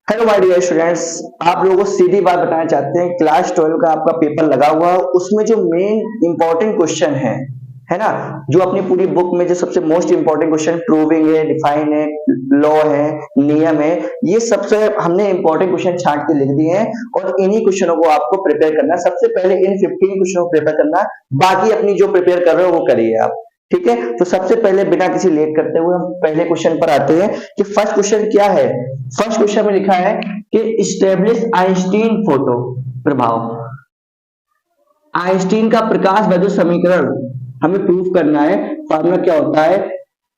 Hello my dear students, आप लोगों को सीधी बात बताना चाहते हैं। क्लास 12 का आपका पेपर लगा हुआ है, उसमें जो मेन इंपॉर्टेंट क्वेश्चन है ना, जो अपनी पूरी बुक में जो सबसे मोस्ट इंपॉर्टेंट क्वेश्चन प्रूविंग है, डिफाइन है, लॉ है, नियम है, ये सबसे हमने इंपॉर्टेंट क्वेश्चन छांट के लिख दिए हैं और इन्हीं क्वेश्चनों को आपको प्रिपेयर करना है। सबसे पहले इन 15 क्वेश्चनों को प्रिपेयर करना है, बाकी अपनी जो प्रिपेयर कर रहे हो वो करिए आप। ठीक है, तो सबसे पहले बिना किसी लेट करते हुए हम पहले क्वेश्चन पर आते हैं कि फर्स्ट क्वेश्चन क्या है। फर्स्ट क्वेश्चन में लिखा है कि इस्टेब्लिश आइंस्टीन फोटो प्रभाव। आइंस्टीन का प्रकाश वैद्युत समीकरण हमें प्रूफ करना है। फॉर्मूला क्या होता है,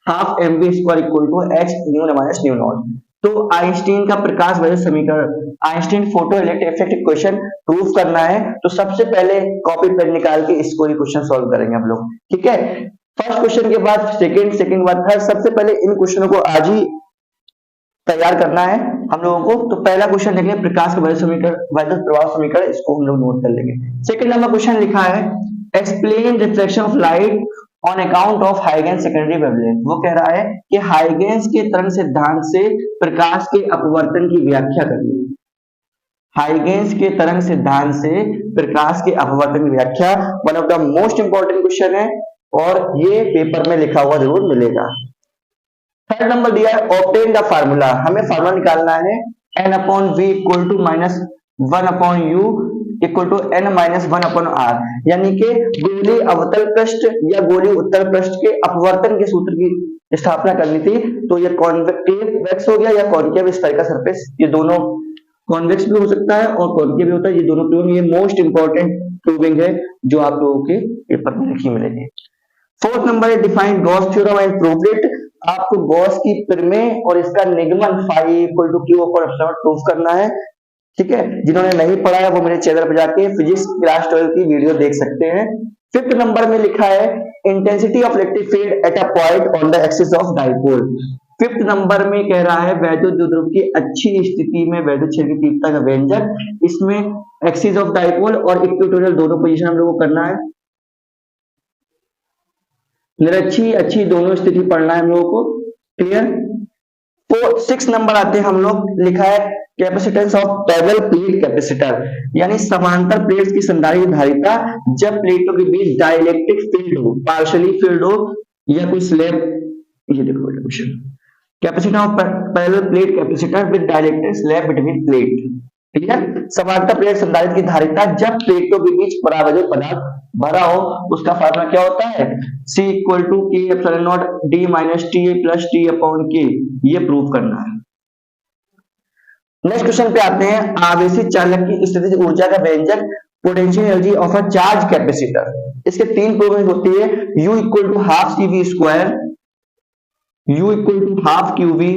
half m v square equal to h nu minus nu naught. तो आइंस्टीन का प्रकाश वैद्युत समीकरण, Einstein photoelectric effect equation proof करना है। तो सबसे पहले कॉपी पेन निकाल के इसको ही क्वेश्चन सॉल्व करेंगे हम लोग। ठीक है, फर्स्ट क्वेश्चन के बाद सेकंड, सेकंड बाद थर्ड। सबसे पहले इन क्वेश्चनों को आज ही तैयार करना है हम लोगों को। तो पहला क्वेश्चन देख लें, प्रकाश का वैद्युत समीकरण, वैद्युत प्रवाह समीकरण, इसको हम लोग नोट कर लेंगे। सेकंड नंबर क्वेश्चन लिखा है explain reflection of light on account of Huygens secondary wavelength. वो कह रहा है कि हाइगेंस के तरंग सिद्धांत से प्रकाश के अपवर्तन की व्याख्या करनी है। हाइगेंस के तरंग सिद्धांत से प्रकाश के अपवर्तन की व्याख्या one of the most important question है और ये पेपर में लिखा हुआ जरूर मिलेगा। थर्ड नंबर दिया है ऑब्टेन द फार्मूला। हमें फार्मूला निकालना है n upon v equal to minus 1 upon u equal to n minus 1 upon r, यानी कि गोलीय अवतल पृष्ठ या गोलीय उत्तल पृष्ठ के अपवर्तन के सूत्र की स्थापना करनी थी। तो ये कॉन्वेक्स हो गया या कॉनकेव स्फेरिकल सरफेस, ये दोनों कॉन्वेक्स भी हो सकता है और कॉनकेव भी होता है। ये दोनों प्रूविंग, ये मोस्ट इंपॉर्टेंट प्रूविंग है जो आप लोगों के पेपर में लिखी मिलेगी। फोर्थ नंबर है define Gauss theorem and prove it. आपको गॉस की प्रमेय और इसका निगमन phi equal to Q over epsilon proof करना है। ठीक है, जिन्होंने नहीं पढ़ा है वो मेरे चैनल पर जाके फिजिक्स क्लास 12 की वीडियो देख सकते हैं। फिफ्थ नंबर में लिखा है intensity of electric field at a point on the axis of dipole. Fifth number में कह रहा है वैद्युत द्विध्रुव की अच्छी स्थिति में वैद्युत क्षेत्र की तीव्रता का व्यंजक। इसमें एक्सिस ऑफ डाइपोल और इक्वेटोरियल दोनों पोजीशन हम लोगों को करना है। निरक्षी अच्छी दोनों स्थिति पढ़ना है हम लोगों को। क्लियर। तो 6 नंबर आते हैं हम लोग, लिखा है capacitance of parallel plate capacitor, यानी समांतर प्लेट्स की संधारित्र धारिता जब प्लेटों के बीच डाइलेक्ट्रिक फील्ड हो, पार्शियली फील्ड हो या कोई स्लैब। ये देखो question, capacity of parallel plate capacitor with dielectric slab between plate. Clear. समांतर प्लेट संधारित्र की धारिता जब प्लेटों के बीच परावैद्युत पदार्थ भरा हो, उसका फार्मूला क्या होता है, C इक्वल टू के epsilon not D minus T plus T upon के। ये प्रूव करना है। नेक्स्ट क्वेश्चन पे आते हैं, आवेशित चालक की स्थितिज ऊर्जा का व्यंजक potential energy of a charge capacitor. इसके 3 प्रूविंग होती है, U equal to half CV square, U equal to half QV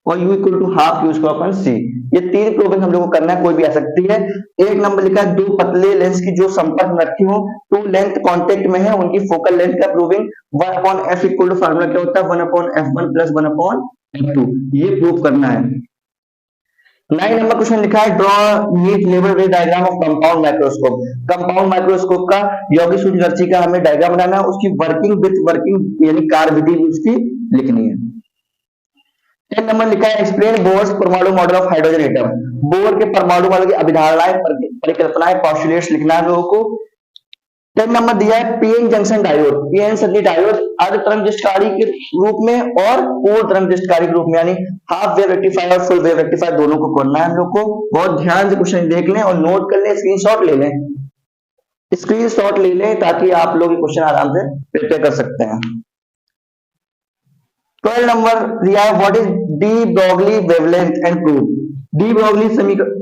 और U equal to half Q square upon C। ये 3 प्रूविंग हम लोगों को करना है, कोई भी आ सकती है। एक नंबर लिखा है 2 पतले लेंस की जो संपर्क में रखी हो, 2 लेंथ कांटेक्ट में है, उनकी फोकल लेंथ का proving 1 upon f equal to formula क्या होता है 1 upon f1 plus 1 upon f2। ये प्रूव करना है। 9 नंबर क्वेश्चन लिखा है ड्रॉ नीट लेवल रे diagram of compound microscope. Compound microscope का यौगिक सूक्ष्मदर्शी का हमें डायग्राम बनाना है, उसकी वर्किंग विथ वर्किंग यानी कार्य विधि उसकी लिखनी है। 10 नंबर लिखा है एक्सप्लेन बोर्स परमाणु model of hydrogen atom. Bore के परमाणु मॉडल की अभिधारणाएं, परिकल्पनाएं, पोस्टुलेट्स लिखना है लोगों को। 10 नंबर दिया है पीएन जंक्शन डायोड। पीएन सदी डायोड अर्ध तरंग दृष्टिकारी के रूप में और पूर्ण तरंग दृष्टिकारी के रूप में, यानी हाफ वेव रेक्टिफायर और फुल वेव रेक्टिफायर दोनों को करना है हम लोग को। बहुत ध्यान से क्वेश्चन देख लें और नोट कर लें, स्क्रीनशॉट ले लें, स्क्रीनशॉट ले लें ताकि आप लोग ये क्वेश्चन आराम से प्रिपेयर कर सकते हैं। 12 नंबर दिया है what is de Broglie wavelength and prove. De Broglie समीकरण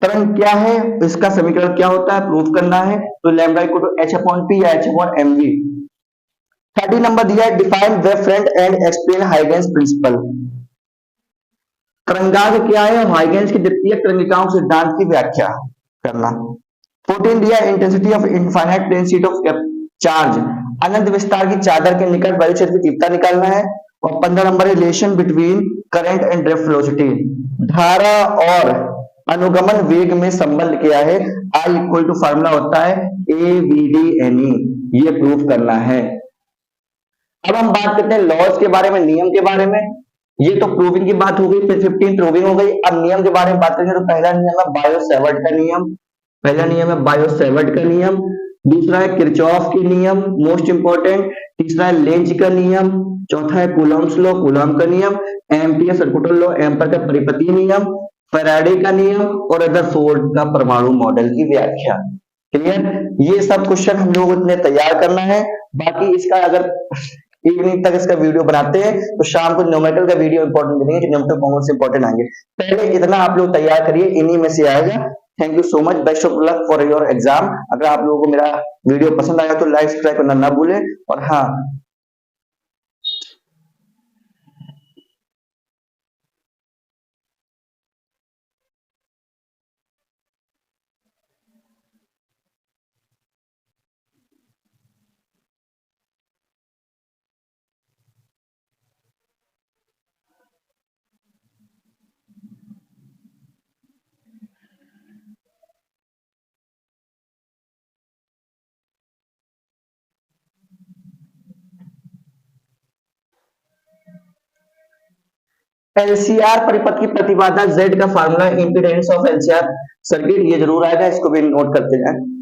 तरंग क्या है, इसका समीकरण क्या होता है, प्रूव करना है। तो lambda equal to h upon p या h अपॉन mv। 30 नंबर दिया है define wave front and explain Huygens principle. तरंगांक क्या है, हाइगेंस की द्वितीयक तरंगिकाओं के सिद्धांत की व्याख्या करना। 14 दिया intensity of infinite plane sheet of charge, अनंत विस्तार की चादर के निकट वायु क्षेत्र की तीव्रता निकालना है। और 15 number relation between current and drift velocity, धारा और अनुगमन वेग में संबंध किया है। I इक्वल टू फार्मूला होता है AVDNE। ये प्रूव करना है। अब हम बात करते हैं लॉज के बारे में, नियम के बारे में। ये तो प्रूविंग की बात हो गई, फिर 15 प्रूविंग हो गई। अब नियम के बारे में बात करेंगे तो पहला नियम है बायो-सैवर्ट का नियम। पहला नियम है बायो-सैवर्ट का नियम। दूसरा है किरचॉफ के नियम, मोस्ट इंपॉर्टेंट। तीसरा है लेंज का नियम। चौथा है कूलॉम्स लॉ, कूलॉम का नियम। एम्पियर सर्कुलर लॉ, एम्पर का परिपतीय नियम। फैराडे का नियम और रदरफोर्ड का परमाणु मॉडल की व्याख्या। क्लियर? ये सब क्वेश्चन हम लोगों ने तैयार करना है। बाकी इसका अगर इवनिंग तक इसका वीडियो बनाते हैं तो शाम को न्यूमेरिकल का वीडियो इंपॉर्टेंट मिलेंगे, जो न्यूमेरिकल कॉमन से इंपॉर्टेंट आएंगे। पहले इतना आप लोग तैयार करिए, इन्हीं में से आएगा। Thank you so much, best of luck for your exam. अगर आप लोगों को मेरा वीडियो पसंद आया तो लाइक सब्सक्राइब करना ना भूलें। और हाँ, एलसीआर परिपथ की प्रतिबाधा Z का formula, impedance of LCR circuit, ये जरूर आएगा, इसको भी नोट करते जाएं।